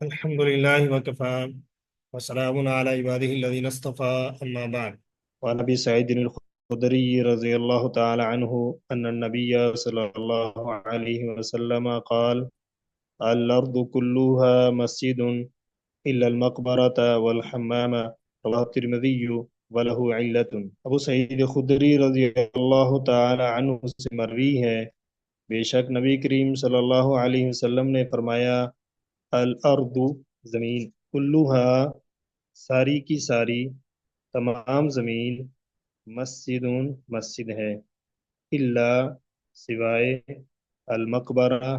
الحمد لله وكفى وسلام على عباده الذين اصطفى أما بعد. وعن أبي سعيد الخدري رضي الله تعالى عنه أن النبي صلى الله عليه وسلم قال: الأرض كلها مسجد إلا المقبرة والحمام. رواه الترمذي وله علة. ابو سعید خدری رضی اللہ تعالی عنہ سے مروی ہے، بے شک نبی کریم صلی اللہ علیہ وسلم نے فرمایا: الارض زمین، کلوہا ساری کی ساری، تمام زمین، مسجد مسجد ہے، الا سوائے، المقبرہ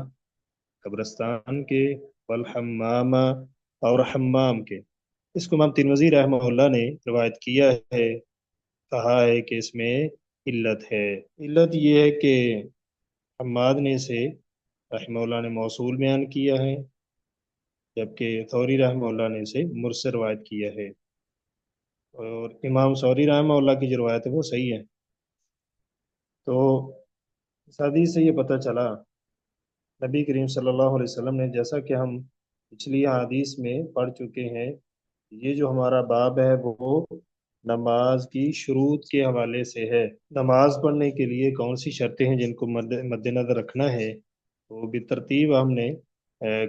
قبرستان کے، والحمام اور حمام کے۔ اس کو امام ترمذی رحمہ اللہ نے روایت کیا ہے، کہا ہے کہ اس میں علت ہے۔ علت یہ ہے کہ حماد نے سے رحمہ اللہ نے موصول بیان کیا ہے، جبکہ ثوری رحمہ اللہ نے اسے مرسل روایت کیا ہے، اور امام ثوری رحمہ اللہ کی جو روایت ہے وہ صحیح ہے۔ تو اس حدیث سے یہ پتہ چلا، نبی کریم صلی اللہ علیہ وسلم نے، جیسا کہ ہم پچھلی حدیث میں پڑھ چکے ہیں، یہ جو ہمارا باب ہے وہ نماز کی شروط کے حوالے سے ہے۔ نماز پڑھنے کے لیے کون سی شرطیں ہیں جن کو مد نظر رکھنا ہے، وہ بھی ترتیب ہم نے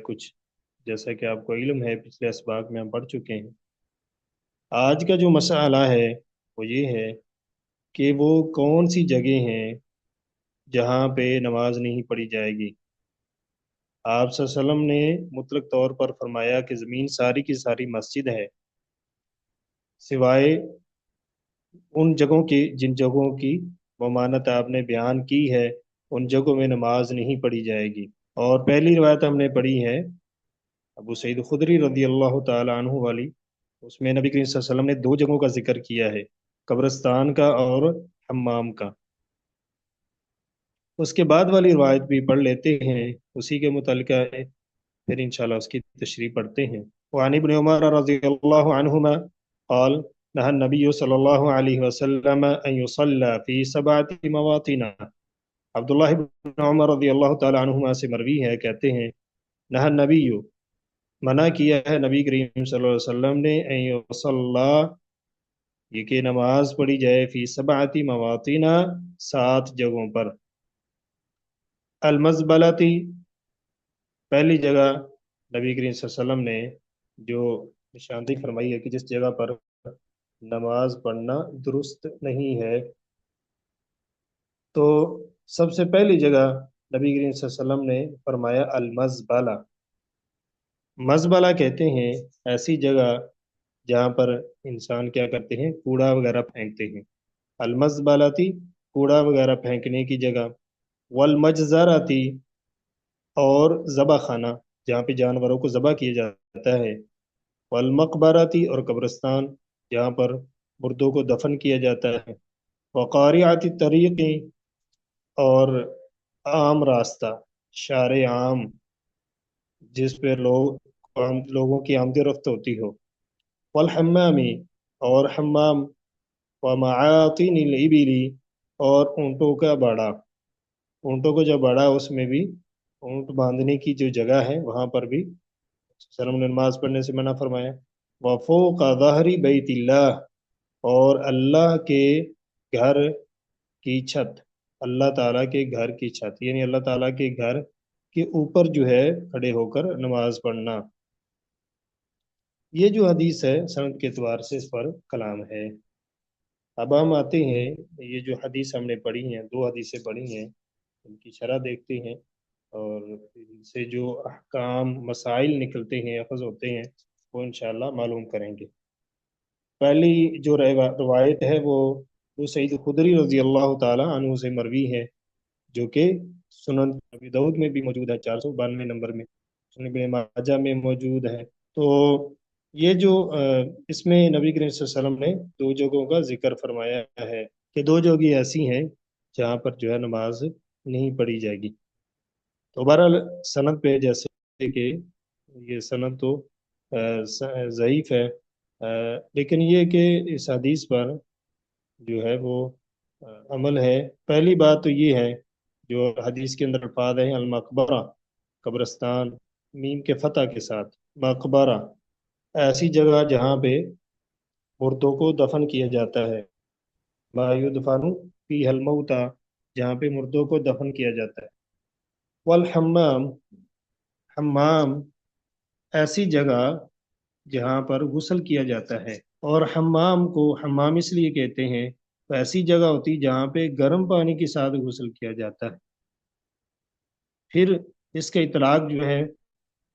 کچھ، جیسا کہ آپ کو علم ہے، پچھلے اسباق میں ہم پڑھ چکے ہیں۔ آج کا جو مسئلہ ہے وہ یہ ہے کہ وہ کون سی جگہ ہیں جہاں پہ نماز نہیں پڑھی جائے گی۔ آپ صلی اللہ علیہ وسلم نے مطلق طور پر فرمایا کہ زمین ساری کی ساری مسجد ہے، سوائے ان جگہوں کی جن جگہوں کی ممانت آپ نے بیان کی ہے، ان جگہوں میں نماز نہیں پڑھی جائے گی۔ اور پہلی روایت ہم نے پڑھی ہے ابو سعید خدری رضی اللہ تعالی عنہ والی، اس میں نبی کریم صلی اللہ علیہ وسلم نے دو جگہوں کا ذکر کیا ہے، قبرستان کا اور حمام کا۔ اس کے بعد والی روایت بھی پڑھ لیتے ہیں، اسی کے متعلقہ ہے، پھر انشاءاللہ اس کی تشریح پڑھتے ہیں۔ وعن ابن عمر رضی اللہ عنہما قال: نهى النبي صلی اللہ علیہ وسلم ان يصلى في 7 مواطن۔ عبداللہ بن عمر رضی اللہ تعالی عنہما سے مروی ہے، کہتے ہیں نہى النبی، منع کیا ہے نبی کریم صلی اللہ علیہ وسلم نے، ان يصلى، یہ کہ نماز پڑھی جائے، فی 7 مواطن، 7 جگہوں پر۔ المزبلتی، پہلی جگہ نبی کریم صلی اللہ علیہ وسلم نے جو نشاندہی فرمائی ہے کہ جس جگہ پر نماز پڑھنا درست نہیں ہے، تو سب سے پہلی جگہ نبی کریم صلی اللہ علیہ وسلم نے فرمایا المزبلہ۔ مزبلہ کہتے ہیں ایسی جگہ جہاں پر انسان کیا کرتے ہیں، کوڑا وغیرہ پھینکتے ہیں۔ المزبلتی، کوڑا وغیرہ پھینکنے کی جگہ۔ والمجزراتی، اور ذبح خانہ جہاں پہ جانوروں کو ذبح کیا جاتا ہے۔ والمقبراتی، اور قبرستان جہاں پر مردوں کو دفن کیا جاتا ہے۔ وقارعات الطریق، اور عام راستہ، شارع عام جس پہ لوگوں کی آمد و رفت ہوتی ہو۔ والحمامی، اور حمام۔ ومعاطن الابل، اور اونٹوں کا باڑا، اونٹوں کو جو باڑا اس میں بھی اونٹ باندھنے کی جو جگہ ہے وہاں پر بھی سلم نے نماز پڑھنے سے منع فرمایا۔ وفوق ظہر بیت اللہ، اور اللہ کے گھر کی چھت، اللہ تعالیٰ کے گھر کی چھت، یعنی اللہ تعالیٰ کے گھر کے اوپر جو ہے کھڑے ہو کر نماز پڑھنا۔ یہ جو حدیث ہے سند کے اعتبار سے اس پر کلام ہے۔ اب ہم آتے ہیں، یہ جو حدیث ہم نے پڑھی ہیں، 2 حدیثیں پڑھی ہیں، ان کی شرح دیکھتے ہیں، اور ان سے جو احکام مسائل نکلتے ہیں، اخذ ہوتے ہیں، وہ انشاءاللہ معلوم کریں گے۔ پہلی جو روایت ہے وہ سعید خدری رضی اللہ تعالی عنہ سے مروی ہے، جو کہ سنن ابی داؤد میں بھی موجود ہے، 492 نمبر میں، سنن ابن ماجہ میں موجود ہے۔ تو یہ جو اس میں نبی کریم صلی اللہ علیہ وسلم نے 2 جگہوں کا ذکر فرمایا ہے کہ 2 جگہ ایسی ہیں جہاں پر جو ہے نماز نہیں پڑھی جائے گی۔ تو بہرحال سند پہ، جیسے کہ یہ سند تو ضعیف ہے، لیکن یہ کہ اس حدیث پر جو ہے وہ عمل ہے۔ پہلی بات تو یہ ہے جو حدیث کے اندر الفاظ ہیں، المقبرہ قبرستان، میم کے فتح کے ساتھ، مقبرہ ایسی جگہ جہاں پہ مردوں کو دفن کیا جاتا ہے، ما یدفن فی الموتى، جہاں پہ مردوں کو دفن کیا جاتا ہے۔ والحمام، حمام ایسی جگہ جہاں پر غسل کیا جاتا ہے، اور حمام کو حمام اس لیے کہتے ہیں تو ایسی جگہ ہوتی جہاں پہ گرم پانی کے ساتھ غسل کیا جاتا ہے۔ پھر اس کا اطلاق جو ہے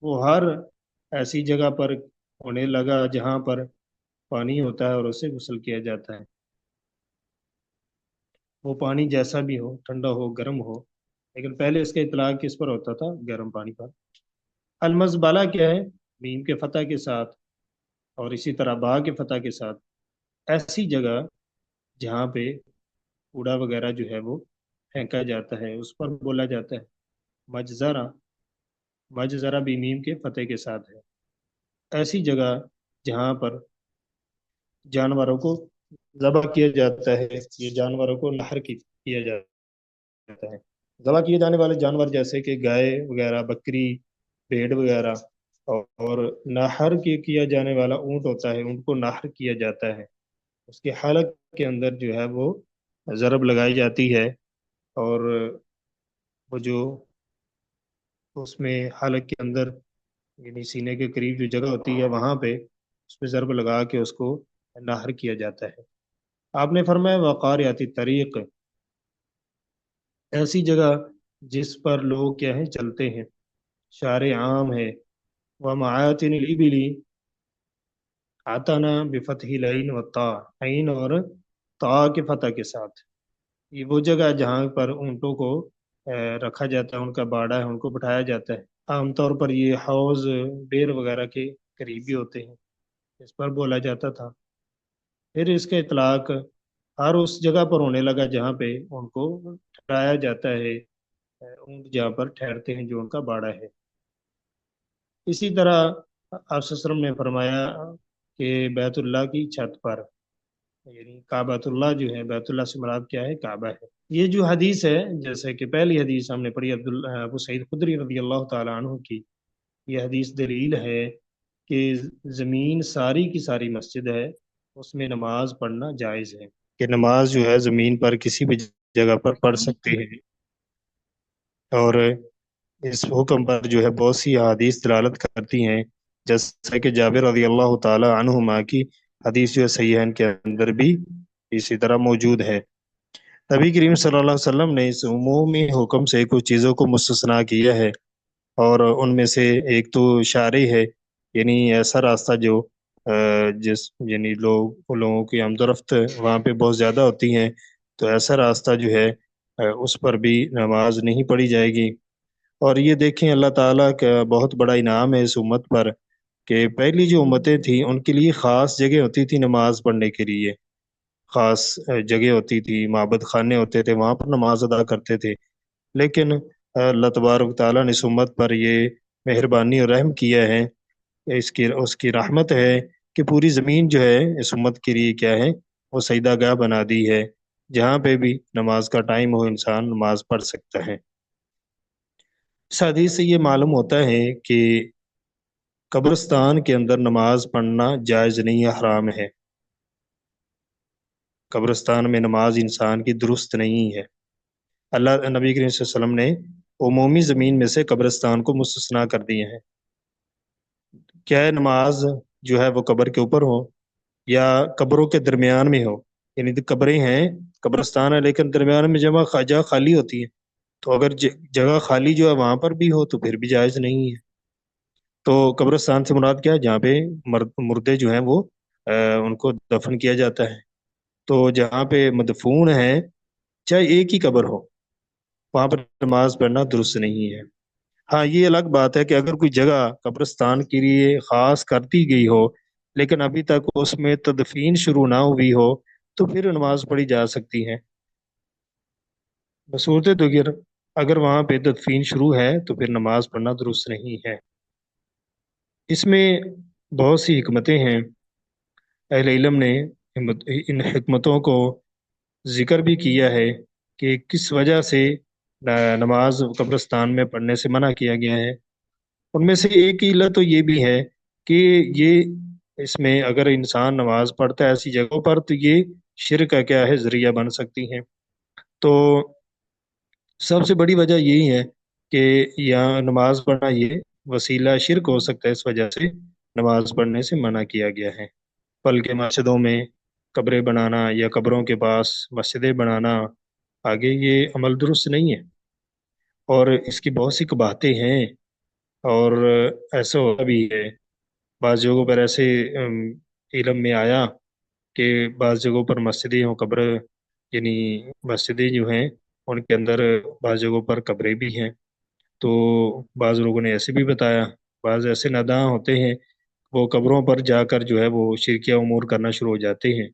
وہ ہر ایسی جگہ پر ہونے لگا جہاں پر پانی ہوتا ہے اور اسے غسل کیا جاتا ہے، وہ پانی جیسا بھی ہو، ٹھنڈا ہو گرم ہو، لیکن پہلے اس کا اطلاق کس پر ہوتا تھا؟ گرم پانی پر۔ المزبلہ کیا ہے؟ میم کے فتح کے ساتھ اور اسی طرح با کے فتح کے ساتھ ایسی جگہ جہاں پہ کوڑا وغیرہ جو ہے وہ پھینکا جاتا ہے، اس پر بولا جاتا ہے مجزرہ۔ مجزرہ بھی میم کے فتح کے ساتھ ہے۔ ایسی جگہ جہاں پر جانوروں کو ذبح کیا جاتا ہے، یہ جانوروں کو نحر کیا جاتا ہے۔ ذبح کیے جانے والے جانور جیسے کہ گائے وغیرہ، بکری، بھیڑ وغیرہ، اور نحر کیا جانے والا اونٹ ہوتا ہے، اونٹ کو نحر کیا جاتا ہے، اس کے حلق کے اندر جو ہے وہ ضرب لگائی جاتی ہے، اور وہ جو اس میں حلق کے اندر یعنی سینے کے قریب جو جگہ ہوتی ہے وہاں پہ اس پہ ضرب لگا کے اس کو نحر کیا جاتا ہے۔ آپ نے فرمایا وقاریاتی طریق، ایسی جگہ جس پر لوگ کیا ہیں چلتے ہیں، شارع عام ہے۔ ومعاطن الابلی، آتنا بفتح العین و تا، عین اور تا کے فتح کے ساتھ، یہ وہ جگہ جہاں پر اونٹوں کو رکھا جاتا ہے، ان کا باڑا ہے، ان کو بٹھایا جاتا ہے۔ عام طور پر یہ حوض بیر وغیرہ کے قریبی ہوتے ہیں، اس پر بولا جاتا تھا۔ پھر اس کا اطلاق ہر اس جگہ پر ہونے لگا جہاں پہ ان کو ٹھہرایا جاتا ہے، اونٹ جہاں پر ٹھہرتے ہیں جو ان کا باڑا ہے۔ اسی طرح آپ صلی اللہ علیہ وسلم نے فرمایا کہ بیت اللہ کی چھت پر، یعنی کعبۃ اللہ جو ہے، بیت اللہ سے مراد کیا ہے؟ کعبہ ہے۔ یہ جو حدیث ہے، جیسے کہ پہلی حدیث ہم نے پڑھی ابو سعید خدری رضی اللہ تعالیٰ عنہ کی، یہ حدیث دلیل ہے کہ زمین ساری کی ساری مسجد ہے، اس میں نماز پڑھنا جائز ہے، کہ نماز جو ہے زمین پر کسی بھی جگہ پر پڑھ سکتے ہیں۔ اور اس حکم پر جو ہے بہت سی احادیث دلالت کرتی ہیں، جیسے کہ جابر رضی اللہ تعالی عنہما کی حدیث جو ہے صحیحین کے اندر بھی اسی طرح موجود ہے۔ نبی کریم صلی اللہ علیہ وسلم نے اس عمومی حکم سے کچھ چیزوں کو مستثنا کیا ہے، اور ان میں سے ایک تو شارع ہے، یعنی ایسا راستہ جو جس یعنی لوگوں کی آمد و رفت وہاں پہ بہت زیادہ ہوتی ہیں، تو ایسا راستہ جو ہے اس پر بھی نماز نہیں پڑھی جائے گی۔ اور یہ دیکھیں اللہ تعالیٰ کا بہت بڑا انعام ہے اس امت پر، کہ پہلی جو امتیں تھیں ان کے لیے خاص جگہ ہوتی تھی نماز پڑھنے کے لیے، خاص جگہ ہوتی تھی، معبد خانے ہوتے تھے، وہاں پر نماز ادا کرتے تھے۔ لیکن اللہ تبارک تعالیٰ نے اس امت پر یہ مہربانی اور رحم کیا ہے، اس کی رحمت ہے کہ پوری زمین جو ہے اس امت کے لیے کیا ہے؟ وہ سجدہ گاہ بنا دی ہے، جہاں پہ بھی نماز کا ٹائم ہو انسان نماز پڑھ سکتا ہے۔ اس حدیث سے یہ معلوم ہوتا ہے کہ قبرستان کے اندر نماز پڑھنا جائز نہیں ہے، حرام ہے۔ قبرستان میں نماز انسان کی درست نہیں ہے۔ اللہ نبی کریم صلی اللہ علیہ وسلم نے عمومی زمین میں سے قبرستان کو مستثنا کر دیے ہیں۔ کیا ہے؟ نماز جو ہے وہ قبر کے اوپر ہو یا قبروں کے درمیان میں ہو، یعنی قبریں ہیں، قبرستان ہے، لیکن درمیان میں جگہ خالی ہوتی ہے، تو اگر جگہ خالی جو ہے وہاں پر بھی ہو تو پھر بھی جائز نہیں ہے۔ تو قبرستان سے مراد کیا ہے؟ جہاں پہ مردے جو ہیں وہ ان کو دفن کیا جاتا ہے، تو جہاں پہ مدفون ہے چاہے ایک ہی قبر ہو، وہاں پر نماز پڑھنا درست نہیں ہے۔ ہاں یہ الگ بات ہے کہ اگر کوئی جگہ قبرستان کے لیے خاص کر دی گئی ہو لیکن ابھی تک اس میں تدفین شروع نہ ہوئی ہو تو پھر نماز پڑھی جا سکتی ہے۔ بصورت دیگر اگر وہاں پہ تدفین شروع ہے تو پھر نماز پڑھنا درست نہیں ہے۔ اس میں بہت سی حکمتیں ہیں، اہل علم نے ان حکمتوں کو ذکر بھی کیا ہے کہ کس وجہ سے نماز قبرستان میں پڑھنے سے منع کیا گیا ہے۔ ان میں سے ایک علت تو یہ بھی ہے کہ یہ اس میں اگر انسان نماز پڑھتا ہے ایسی جگہوں پر تو یہ شرک کا کیا ہے ذریعہ بن سکتی ہیں۔ تو سب سے بڑی وجہ یہی ہے کہ یہاں نماز پڑھنا یہ وسیلہ شرک ہو سکتا ہے، اس وجہ سے نماز پڑھنے سے منع کیا گیا ہے۔ بلکہ مسجدوں میں قبریں بنانا یا قبروں کے پاس مسجدیں بنانا آگے یہ عمل درست نہیں ہے، اور اس کی بہت سی قباحتیں ہیں، اور ایسا ہوتا بھی ہے بعض جگہوں پر ایسے علم میں آیا کہ بعض جگہوں پر مسجدیں ہوں قبر، یعنی مسجدیں جو ہیں ان کے اندر بعض جگہوں پر قبریں بھی ہیں۔ تو بعض لوگوں نے ایسے بھی بتایا، بعض ایسے ناداں ہوتے ہیں وہ قبروں پر جا کر جو ہے وہ شرکیہ امور کرنا شروع ہو جاتے ہیں،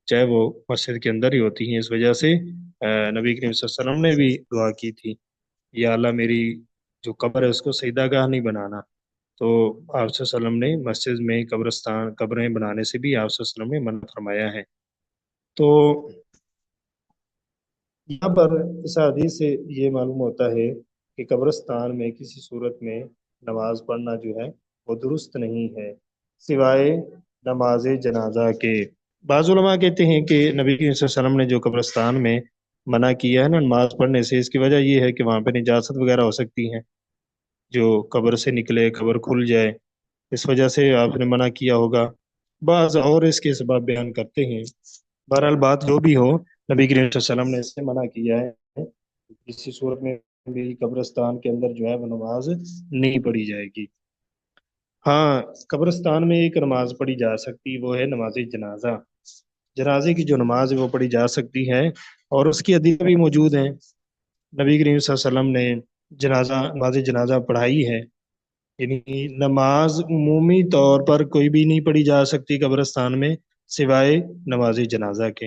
چاہے وہ مسجد کے اندر ہی ہوتی ہیں۔ اس وجہ سے نبی کریم صلی اللہ علیہ وسلم نے بھی دعا کی تھی، یا اللہ میری جو قبر ہے اس کو سجدہ گاہ نہیں بنانا۔ تو آپ صلی اللہ علیہ وسلم نے مسجد میں قبرستان قبریں بنانے سے بھی آپ صلی اللہ علیہ وسلم نے منع فرمایا ہے۔ تو یہاں پر اس حدیث سے یہ معلوم ہوتا ہے کہ قبرستان میں کسی صورت میں نماز پڑھنا جو ہے وہ درست نہیں ہے، سوائے نماز جنازہ کے۔ بعض علماء کہتے ہیں کہ نبی صلی اللہ علیہ وسلم نے جو قبرستان میں منع کیا ہے نا نماز پڑھنے سے، اس کی وجہ یہ ہے کہ وہاں پہ نجاست وغیرہ ہو سکتی ہے، جو قبر سے نکلے قبر کھل جائے، اس وجہ سے آپ نے منع کیا ہوگا۔ بعض اور اس کے سبب بیان کرتے ہیں۔ بہرحال بات جو بھی ہو، نبی کریم صلی اللہ علیہ وسلم نے اس سے منع کیا ہے، کسی صورت میں بھی قبرستان کے اندر جو ہے وہ نماز نہیں پڑھی جائے گی۔ ہاں، قبرستان میں ایک نماز پڑھی جا سکتی، وہ ہے نماز جنازہ۔ جنازے کی جو نماز ہے وہ پڑھی جا سکتی ہے، اور اس کی حدیث بھی موجود ہیں۔ نبی کریم صلی اللہ علیہ وسلم نے نماز جنازہ پڑھائی ہے، یعنی نماز عمومی طور پر کوئی بھی نہیں پڑھی جا سکتی قبرستان میں سوائے نماز جنازہ کے۔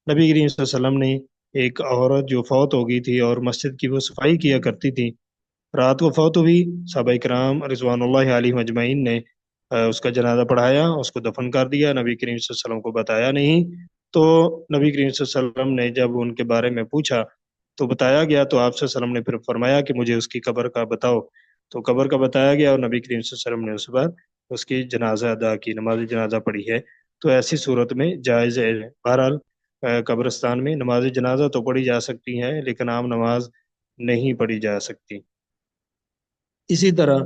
نبی کریم صلی اللہ علیہ وسلم نے ایک عورت جو فوت ہو گئی تھی اور مسجد کی وہ صفائی کیا کرتی تھی، رات کو فوت ہوئی، صحابہ کرام رضوان اللہ علیہ مجمعین نے اس کا جنازہ پڑھایا، اس کو دفن کر دیا، نبی کریم صلی اللہ علیہ وسلم کو بتایا نہیں۔ تو نبی کریم صلی اللہ علیہ وسلم نے جب ان کے بارے میں پوچھا تو بتایا گیا، تو آپ صلی اللہ علیہ وسلم نے پھر فرمایا کہ مجھے اس کی قبر کا بتاؤ، تو قبر کا بتایا گیا، اور نبی کریم صلی اللہ علیہ وسلم نے اس بعد اس کی جنازہ ادا کی، نماز جنازہ پڑھی ہے۔ تو ایسی صورت میں جائز ہے۔ بہرحال قبرستان میں نماز جنازہ تو پڑھی جا سکتی ہے، لیکن عام نماز نہیں پڑھی جا سکتی۔ اسی طرح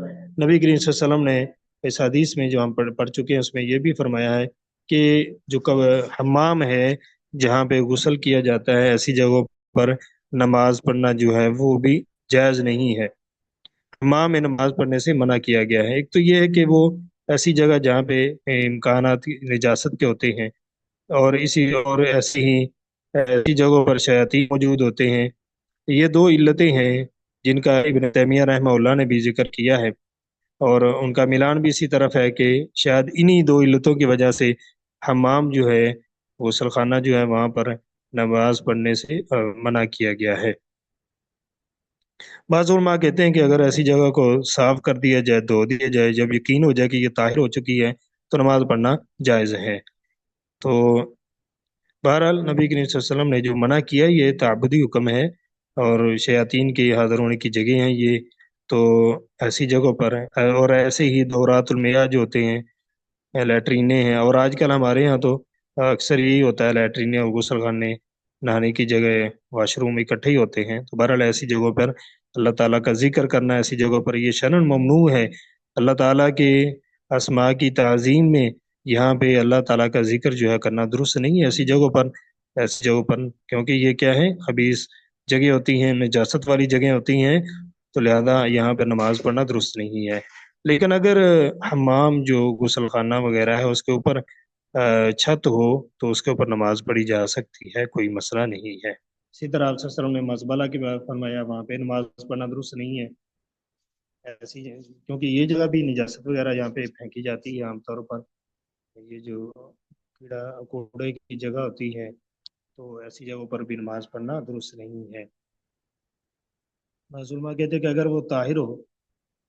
نبی کریم صلی اللہ علیہ وسلم نے اس حدیث میں جو ہم پڑھ چکے ہیں اس میں یہ بھی فرمایا ہے کہ جو حمام ہے جہاں پہ غسل کیا جاتا ہے، ایسی جگہوں پر نماز پڑھنا جو ہے وہ بھی جائز نہیں ہے۔ حمام میں نماز پڑھنے سے منع کیا گیا ہے۔ ایک تو یہ ہے کہ وہ ایسی جگہ جہاں پہ امکانات نجاست کے ہوتے ہیں، اور ایسی جگہوں پر شیاطین موجود ہوتے ہیں۔ یہ دو علتیں ہیں جن کا ابن تیمیہ رحمہ اللہ نے بھی ذکر کیا ہے، اور ان کا ملان بھی اسی طرف ہے کہ شاید انہی دو علتوں کی وجہ سے حمام جو ہے، غسل خانہ جو ہے، وہاں پر نماز پڑھنے سے منع کیا گیا ہے۔ بعض علماء کہتے ہیں کہ اگر ایسی جگہ کو صاف کر دیا جائے، دھو دیا جائے، جب یقین ہو جائے کہ یہ طاہر ہو چکی ہے تو نماز پڑھنا جائز ہے۔ تو بہرحال نبی کریم صلی اللہ علیہ وسلم نے جو منع کیا یہ تعبدی حکم ہے، اور شیاطین کے حاضر ہونے کی جگہ ہیں یہ، تو ایسی جگہوں پر ہیں۔ اور ایسے ہی دورات المیاہ جو ہوتے ہیں، لیٹرینے ہیں، اور آج کل ہمارے یہاں تو اکثر یہی ہوتا ہے، لیٹرینے اور غسل خانے، نہانے کی جگہ، واش روم اکٹھے ہی ہوتے ہیں۔ تو بہرحال ایسی جگہوں پر اللہ تعالیٰ کا ذکر کرنا، ایسی جگہوں پر یہ شرعاً ممنوع ہے۔ اللہ تعالیٰ کے اسماء کی تعظیم میں یہاں پہ اللہ تعالیٰ کا ذکر جو ہے کرنا درست نہیں ہے ایسی جگہوں پر، کیونکہ یہ کیا ہے، خبیث جگہ ہوتی ہیں، نجاست والی جگہ ہوتی ہیں، تو لہذا یہاں پہ نماز پڑھنا درست نہیں ہے۔ لیکن اگر حمام جو غسل خانہ وغیرہ ہے اس کے اوپر چھت ہو تو اس کے اوپر نماز پڑھی جا سکتی ہے، کوئی مسئلہ نہیں ہے۔ اسی طرح آپ صلی اللہ علیہ وسلم نے مزبلہ کی بات فرمایا، وہاں پہ نماز پڑھنا درست نہیں ہے، ایسی کیونکہ یہ جگہ بھی نجاست وغیرہ یہاں پہ پھینکی جاتی ہے عام طور پر، یہ جو کیڑا کوڑے کی جگہ ہوتی ہے، تو ایسی جگہوں پر بھی نماز پڑھنا درست نہیں ہے۔ علماء کہتے ہیں کہ اگر وہ طاہر ہو،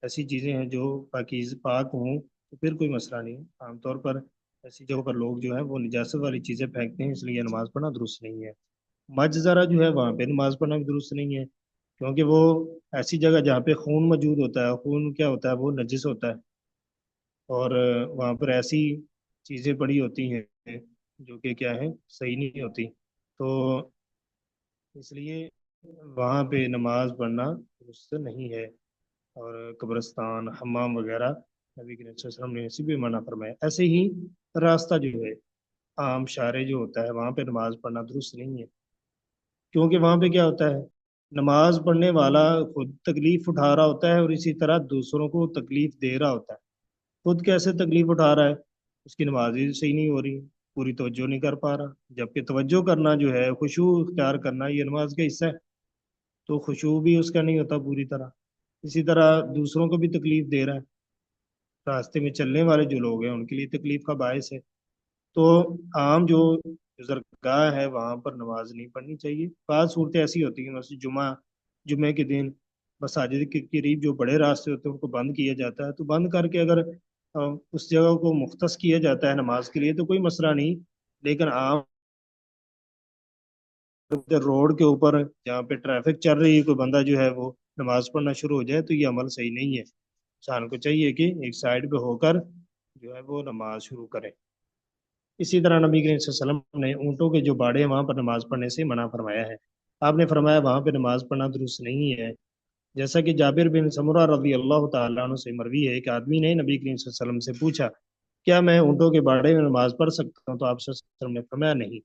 ایسی چیزیں ہیں جو پاک ہوں، تو پھر کوئی مسئلہ نہیں۔ عام طور پر ایسی جگہوں پر لوگ جو ہے وہ نجاست والی چیزیں پھینکتے ہیں، اس لیے نماز پڑھنا درست نہیں ہے۔ مجزرہ جو ہے وہاں پہ نماز پڑھنا بھی درست نہیں ہے، کیونکہ وہ ایسی جگہ جہاں پہ خون موجود ہوتا ہے، خون کیا ہوتا ہے، وہ نجس ہوتا ہے، اور وہاں پر ایسی چیزیں پڑی ہوتی ہیں جو کہ کیا ہے، صحیح نہیں ہوتی، تو اس لیے وہاں پہ نماز پڑھنا درست نہیں ہے۔ اور قبرستان، حمام وغیرہ نبی کریم صلی اللہ علیہ وسلم نے اسی بھی منع فرمایا۔ ایسے ہی راستہ جو ہے، عام شارع جو ہوتا ہے، وہاں پہ نماز پڑھنا درست نہیں ہے، کیونکہ وہاں پہ کیا ہوتا ہے، نماز پڑھنے والا خود تکلیف اٹھا رہا ہوتا ہے اور اسی طرح دوسروں کو تکلیف دے رہا ہوتا ہے۔ خود کیسے تکلیف اٹھا رہا ہے، اس کی نماز ہی صحیح نہیں ہو رہی، پوری توجہ نہیں کر پا رہا، جبکہ توجہ کرنا جو ہے، خشوع اختیار کرنا، یہ نماز کا حصہ ہے، تو خشوع بھی اس کا نہیں ہوتا پوری طرح، اسی طرح دوسروں کو بھی تکلیف دے رہا ہے، راستے میں چلنے والے جو لوگ ہیں ان کے لیے تکلیف کا باعث ہے۔ تو عام جو گزرگاہ ہے وہاں پر نماز نہیں پڑھنی چاہیے۔ بعض صورتیں ایسی ہوتی ہیں، مثلا جمعے کے دن مساجد کے قریب جو بڑے راستے ہوتے ہیں ان کو بند کیا جاتا ہے، تو بند کر کے اگر اس جگہ کو مختص کیا جاتا ہے نماز کے لیے تو کوئی مسئلہ نہیں، لیکن عام روڈ کے اوپر جہاں پہ ٹریفک چل رہی ہے، کوئی بندہ جو ہے وہ نماز پڑھنا شروع ہو جائے تو یہ عمل صحیح نہیں ہے۔ انسان کو چاہیے کہ ایک سائڈ پہ ہو کر جو ہے وہ نماز شروع کرے۔ اسی طرح نبی کریم صلی اللہ علیہ وسلم نے اونٹوں کے جو باڑے ہیں وہاں پر نماز پڑھنے سے منع فرمایا ہے۔ آپ نے فرمایا وہاں پہ نماز پڑھنا درست نہیں ہے، جیسا کہ جابر بن سمرہ رضی اللہ تعالیٰ عنہ سے مروی ہے، ایک آدمی نے نبی کریم صلی اللہ علیہ وسلم سے پوچھا، کیا میں اونٹوں کے باڑے میں نماز پڑھ سکتا ہوں؟ تو آپ صلی اللہ علیہ وسلم نے فرمایا نہیں۔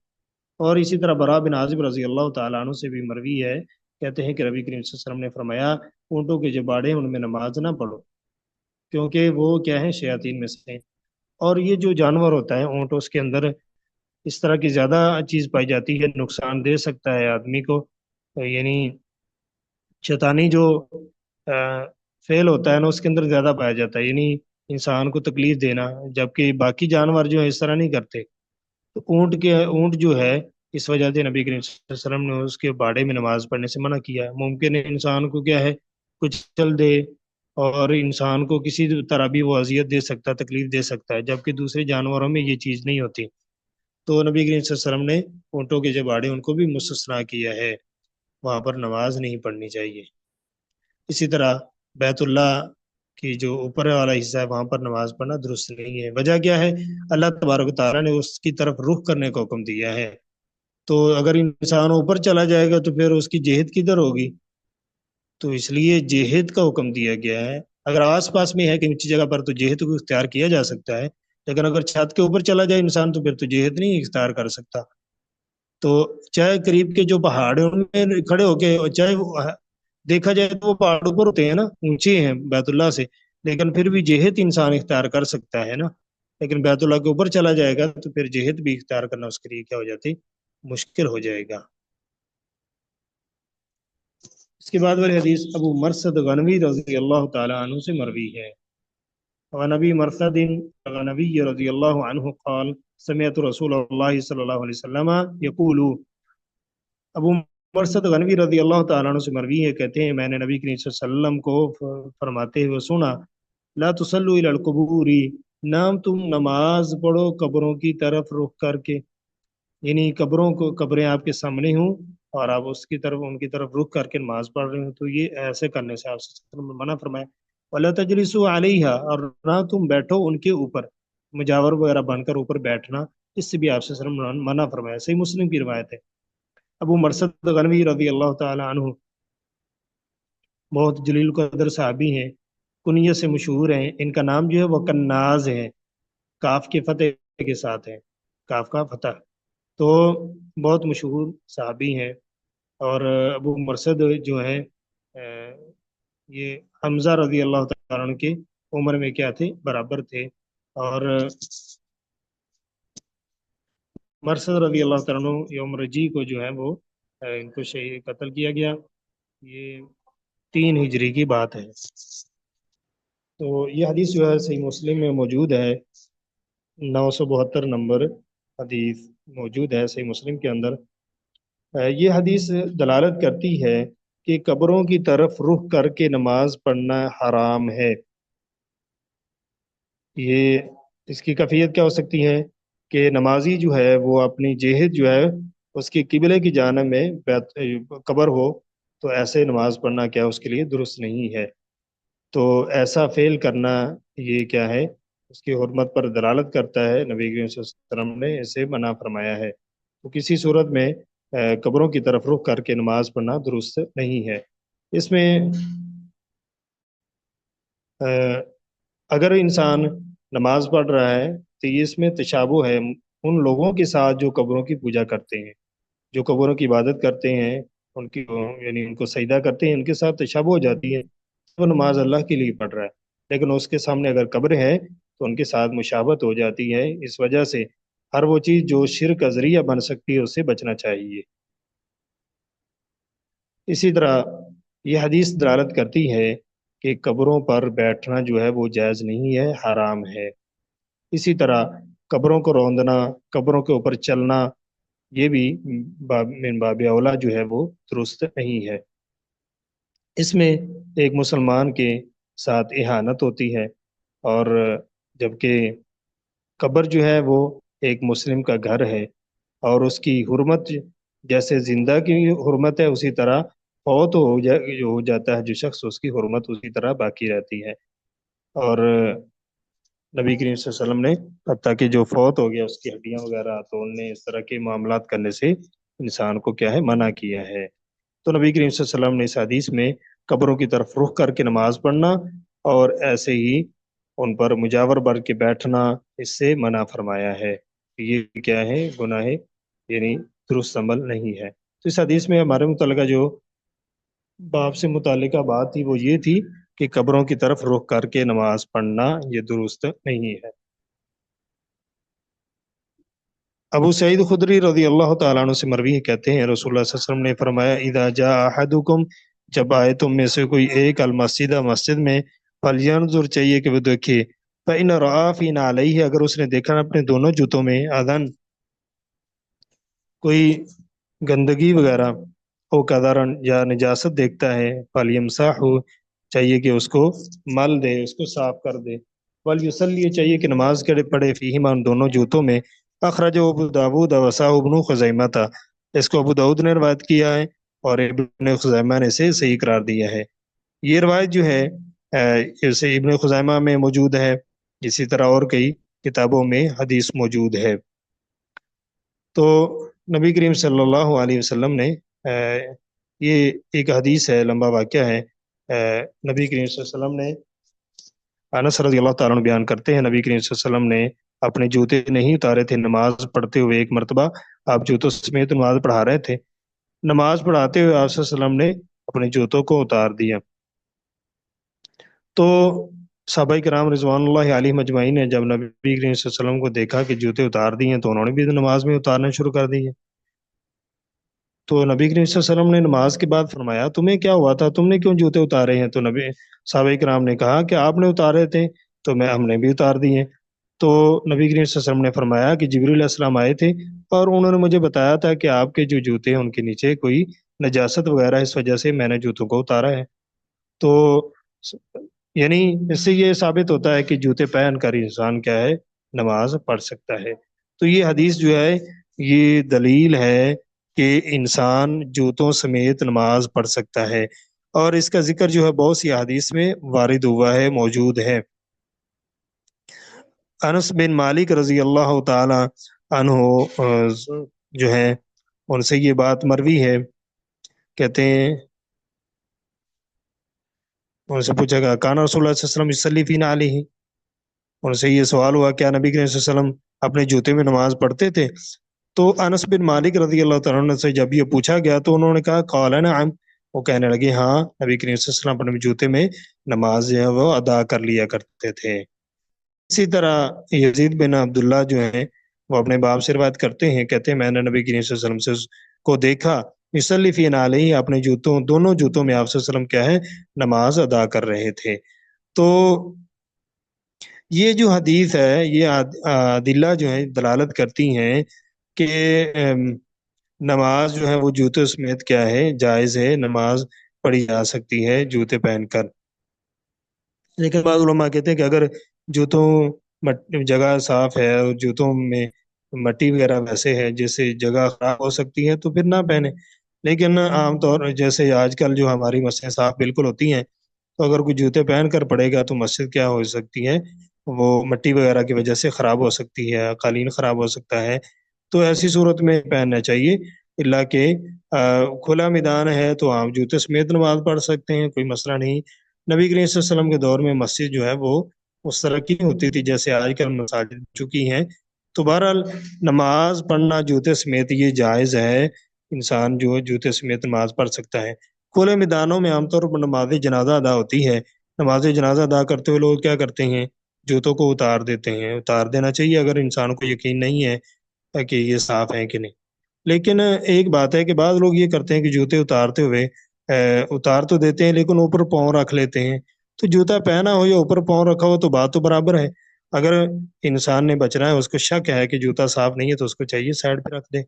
اور اسی طرح برا بن عازب رضی اللہ تعالیٰ عنہ سے بھی مروی ہے، کہتے ہیں کہ نبی کریم صلی اللہ علیہ وسلم نے فرمایا اونٹوں کے جو باڑے ہیں ان میں نماز نہ پڑھو، کیونکہ وہ کیا ہے، شیاطین میں سے ہیں۔ اور یہ جو جانور ہوتا ہے اونٹ، اس کے اندر اس طرح کی زیادہ چیز پائی جاتی ہے، نقصان دے سکتا ہے آدمی کو، یعنی شیطانی جو فعل ہوتا ہے نا اس کے اندر زیادہ پایا جاتا ہے، یعنی انسان کو تکلیف دینا، جبکہ باقی جانور جو ہے اس طرح نہیں کرتے۔ تو اونٹ جو ہے، اس وجہ سے نبی کریم صلی اللہ علیہ وسلم نے اس کے باڑے میں نماز پڑھنے سے منع کیا ہے۔ ممکن ہے انسان کو کیا ہے، کچھ چل دے، اور انسان کو کسی طرح بھی وہ اذیت دے سکتا ہے، تکلیف دے سکتا ہے، جبکہ دوسرے جانوروں میں یہ چیز نہیں ہوتی۔ تو نبی کریم صلی اللہ علیہ وسلم نے اونٹوں کے جو باڑے ان کو بھی مستثنا کیا ہے، وہاں پر نماز نہیں پڑھنی چاہیے۔ اسی طرح بیت اللہ کی جو اوپر والا حصہ ہے وہاں پر نماز پڑھنا درست نہیں ہے۔ وجہ کیا ہے، اللہ تبارک و تعالیٰ نے اس کی طرف رخ کرنے کا حکم دیا ہے، تو اگر انسان اوپر چلا جائے گا تو پھر اس کی جہت کدھر ہوگی، تو اس لیے جہت کا حکم دیا گیا ہے۔ اگر آس پاس میں ہے کہ اونچی جگہ پر تو جہت کو اختیار کیا جا سکتا ہے، لیکن اگر چھت کے اوپر چلا جائے انسان تو پھر تو جہت نہیں اختیار کر سکتا۔ تو چاہے قریب کے جو پہاڑ ہیں ان میں کھڑے ہو کے، چاہے دیکھا جائے تو وہ پہاڑ اوپر ہوتے ہیں نا، اونچے ہیں بیت اللہ سے، لیکن پھر بھی جہت انسان اختیار کر سکتا ہے نا، لیکن بیت اللہ کے اوپر چلا جائے گا تو پھر جہت بھی اختیار کرنا اس کے لیے کیا ہو جاتی، مشکل ہو جائے گا۔ اس کے بعد والی حدیث ابو مرثد غنوی رضی اللہ تعالی عنہ سے مروی ہے۔ وعن ابي مرثد الغنوي رضي الله عنه قال سمعت رسول الله صلى الله عليه وسلم يقول، ابو مرثد غنوی رضی اللہ تعالیٰ عنہ سے مروی ہے، کہتے ہیں میں نے نبی کریم صلی اللہ علیہ وسلم کو فرماتے ہوئے سنا، لا تصلوا الى القبور، نام تم نماز پڑھو قبروں کی طرف رخ کر کے، یعنی قبریں آپ کے سامنے ہوں اور آپ اس کی طرف، ان کی طرف رخ کر کے نماز پڑھ رہے ہوں، تو یہ ایسے کرنے سے آپ صلی اللہ علیہ وسلم نے منع فرمایا۔ وَلَا تَجْلِسُوا عَلَيْهَا، اور نہ تم بیٹھو ان کے اوپر، مجاور وغیرہ بن کر اوپر بیٹھنا، اس سے بھی آپ صلی اللہ علیہ وسلم نے منع فرمایا۔ صحیح مسلم کی روایت ہے۔ ابو مرثد غنوی رضی اللہ تعالی عنہ بہت جلیل القدر صحابی ہیں، کنیت سے مشہور ہیں، ان کا نام جو ہے وہ کناز ہے، کاف کے فتح کے ساتھ ہے، کاف کا فتح، تو بہت مشہور صحابی ہیں۔ اور ابو مرثد جو ہے یہ حمزہ رضی اللہ تعالیٰ عنہ کے عمر میں کیا تھے، برابر تھے، اور مرثد رضی اللہ تعالیٰ عنہ یوم رجی کو جو ہے وہ ان کو شہید قتل کیا گیا، یہ 3 ہجری کی بات ہے۔ تو یہ حدیث جو ہے صحیح مسلم میں موجود ہے، 972 نمبر حدیث موجود ہے صحیح مسلم کے اندر۔ یہ حدیث دلالت کرتی ہے کہ قبروں کی طرف رخ کر کے نماز پڑھنا حرام ہے۔ یہ اس کی کیفیت کیا ہو سکتی ہے کہ نمازی جو ہے وہ اپنی جہت جو ہے اس کی قبلے کی جانب میں قبر ہو، تو ایسے نماز پڑھنا کیا اس کے لیے درست نہیں ہے۔ تو ایسا فعل کرنا یہ کیا ہے، اس کی حرمت پر دلالت کرتا ہے، نبی کریم صلی اللہ علیہ وسلم نے اسے منع فرمایا ہے۔ تو کسی صورت میں قبروں کی طرف رخ کر کے نماز پڑھنا درست نہیں ہے۔ اس میں اگر انسان نماز پڑھ رہا ہے تو یہ اس میں تشابہ ہے ان لوگوں کے ساتھ جو قبروں کی پوجا کرتے ہیں، جو قبروں کی عبادت کرتے ہیں، ان کی یعنی ان کو سجدہ کرتے ہیں، ان کے ساتھ تشابہ ہو جاتی ہے۔ وہ نماز اللہ کے لیے پڑھ رہا ہے، لیکن اس کے سامنے اگر قبر ہے تو ان کے ساتھ مشابہت ہو جاتی ہے۔ اس وجہ سے ہر وہ چیز جو شرک کا ذریعہ بن سکتی ہے اس سے بچنا چاہیے۔ اسی طرح یہ حدیث دلالت کرتی ہے کہ قبروں پر بیٹھنا جو ہے وہ جائز نہیں ہے، حرام ہے۔ اسی طرح قبروں کو روندنا، قبروں کے اوپر چلنا، یہ بھی من باب اولا جو ہے وہ درست نہیں ہے۔ اس میں ایک مسلمان کے ساتھ اہانت ہوتی ہے، اور جبکہ قبر جو ہے وہ ایک مسلم کا گھر ہے، اور اس کی حرمت جیسے زندہ کی حرمت ہے اسی طرح فوت ہو جاتا ہے جو شخص، اس کی حرمت اسی طرح باقی رہتی ہے۔ اور نبی کریم صلی اللہ علیہ وسلم نے حتیٰ کہ جو فوت ہو گیا اس کی ہڈیاں وغیرہ توڑنے، اس طرح کے معاملات کرنے سے انسان کو کیا ہے، منع کیا ہے۔ تو نبی کریم صلی اللہ علیہ وسلم نے اس حدیث میں قبروں کی طرف رخ کر کے نماز پڑھنا اور ایسے ہی ان پر مجاور بر کے بیٹھنا اس سے منع فرمایا ہے۔ یہ کیا ہے، گناہ یعنی درست عمل نہیں ہے۔ تو اس حدیث میں ہمارے متعلقہ جو باب سے متعلقہ بات تھی وہ یہ تھی کہ قبروں کی طرف رخ کر کے نماز پڑھنا یہ درست نہیں ہے۔ ابو سعید خدری رضی اللہ تعالیٰ عنہ سے مروی ہے، کہتے ہیں رسول اللہ صلی اللہ علیہ وسلم نے فرمایا، اذا جاء احدکم، جب آئے تم میں سے کوئی ایک المسجد، مسجد میں، فلینظر، چاہیے کہ وہ دیکھے، فإن رأى فی نعلیہ، اگر اس نے دیکھا اپنے دونوں جوتوں میں، اذن کوئی گندگی وغیرہ، او قدرن یا نجاست دیکھتا ہے، فلیمسحہ، چاہیے کہ اس کو مل دے، اس کو صاف کر دے، ولیصلی، چاہیے کہ نماز پڑھے، فیہما، ان دونوں جوتوں میں۔ اخرج ابو داود وصححہ ابن خزیمہ تھا، اس کو ابو داود نے روایت کیا ہے اور ابن خزیمہ نے اسے صحیح قرار دیا ہے۔ یہ روایت جو ہے اسے ابن خزیمہ میں موجود ہے، اسی طرح اور کئی کتابوں میں حدیث موجود ہے۔ تو نبی کریم صلی اللہ علیہ وسلم نے یہ ایک حدیث ہے، لمبا واقعہ ہے، نبی کریم صلی اللہ علیہ وسلم نے، انس رضی اللہ تعالیٰ عنہ بیان کرتے ہیں، نبی کریم صلی اللہ علیہ وسلم نے اپنے جوتے نہیں اتارے تھے نماز پڑھتے ہوئے۔ ایک مرتبہ آپ جوتوں سمیت نماز پڑھا رہے تھے، نماز پڑھاتے ہوئے آپ صلی اللہ علیہ وسلم نے اپنے جوتوں کو اتار دیا۔ تو صحابہ کرام رضوان اللہ علیہم اجمعین نے جب نبی کریم صلی اللہ علیہ وسلم کو دیکھا کہ جوتے اتار دیے ہیں تو انہوں نے بھی نماز میں اتارنا شروع کر دیے۔ تو نبی کریم صلی اللہ علیہ وسلم نے نماز کے بعد فرمایا، تمہیں کیا ہوا تھا، تم نے کیوں جوتے اتارے ہیں؟ تو صحابہ کرام نے کہا کہ آپ نے اتارے تھے تو ہم نے بھی اتار دیے۔ تو نبی کریم صلی اللہ علیہ وسلم نے فرمایا کہ جبریل علیہ السلام آئے تھے اور انہوں نے مجھے بتایا تھا کہ آپ کے جو جوتے ہیں ان کے نیچے کوئی نجاست وغیرہ، اس وجہ سے میں نے جوتوں کو اتارا ہے۔ تو یعنی اس سے یہ ثابت ہوتا ہے کہ جوتے پہن کر انسان کیا ہے، نماز پڑھ سکتا ہے۔ تو یہ حدیث جو ہے یہ دلیل ہے کہ انسان جوتوں سمیت نماز پڑھ سکتا ہے، اور اس کا ذکر جو ہے بہت سی حدیث میں وارد ہوا ہے، موجود ہے۔ انس بن مالک رضی اللہ تعالی عنہ جو ہے ان سے یہ بات مروی ہے، کہتے ہیں ان سے پوچھا گیا، کان رسول اللہ صلی اللہ علیہ وسلم یصلی فی نعلیہ، ان سے یہ سوال ہوا کیا نبی کریم صلی اللہ علیہ وسلم اپنے جوتے میں نماز پڑھتے تھے؟ تو انس بن مالک رضی اللہ تعالیٰ عنہ سے جب یہ پوچھا گیا تو انہوں نے کہا قال نعم، وہ کہنے لگے ہاں، نبی کریم صلی اللہ علیہ وسلم اپنے جوتے میں نماز جو ہے وہ ادا کر لیا کرتے تھے۔ اسی طرح یزید بن عبداللہ جو ہیں وہ اپنے باپ سے روایت کرتے ہیں، کہتے ہیں میں نے نبی کریم صلی اللہ علیہ وسلم سے کو دیکھا، یصلی فی نعلیہ، اپنے جوتوں، دونوں جوتوں میں آپ صلی اللہ علیہ وسلم کیا ہے، نماز ادا کر رہے تھے۔ تو یہ جو حدیث ہے یہ عدلہ جو ہیں دلالت کرتی ہیں کہ نماز جو ہے وہ جوتے سمیت کیا ہے، جائز ہے، نماز پڑھی جا سکتی ہے جوتے پہن کر۔ لیکن بعض علماء کہتے ہیں کہ اگر جوتوں جگہ صاف ہے اور جوتوں میں مٹی وغیرہ ویسے ہے جس سے جگہ خراب ہو سکتی ہے تو پھر نہ پہنے۔ لیکن عام طور جیسے آج کل جو ہماری مسجدیں صاف بالکل ہوتی ہیں، تو اگر کوئی جوتے پہن کر پڑے گا تو مسجد کیا ہو سکتی ہے، وہ مٹی وغیرہ کی وجہ سے خراب ہو سکتی ہے، قالین خراب ہو سکتا ہے۔ تو ایسی صورت میں پہننا چاہیے، اللہ کہ کھلا میدان ہے تو آپ جوتے سمیت نماز پڑھ سکتے ہیں، کوئی مسئلہ نہیں۔ نبی کریم صلی اللہ علیہ وسلم کے دور میں مسجد جو ہے وہ اس طرح کی ہوتی تھی جیسے آج کل مساجد چکی ہیں۔ تو بہرحال نماز پڑھنا جوتے سمیت یہ جائز ہے، انسان جو جوتے سمیت نماز پڑھ سکتا ہے۔ کھلے میدانوں میں عام طور پر نماز جنازہ ادا ہوتی ہے، نماز جنازہ ادا کرتے ہوئے لوگ کیا کرتے ہیں، جوتوں کو اتار دیتے ہیں۔ اتار دینا چاہیے اگر انسان کو یقین نہیں ہے کہ یہ صاف ہیں کہ نہیں۔ لیکن ایک بات ہے کہ بعض لوگ یہ کرتے ہیں کہ جوتے اتارتے ہوئے اتار تو دیتے ہیں لیکن اوپر پاؤں رکھ لیتے ہیں۔ تو جوتا پہنا ہو یا اوپر پاؤں رکھا ہو تو بات تو برابر ہے۔ اگر انسان نے بچنا ہے، اس کو شک ہے کہ جوتا صاف نہیں ہے، تو اس کو چاہیے سائڈ پہ رکھ دے،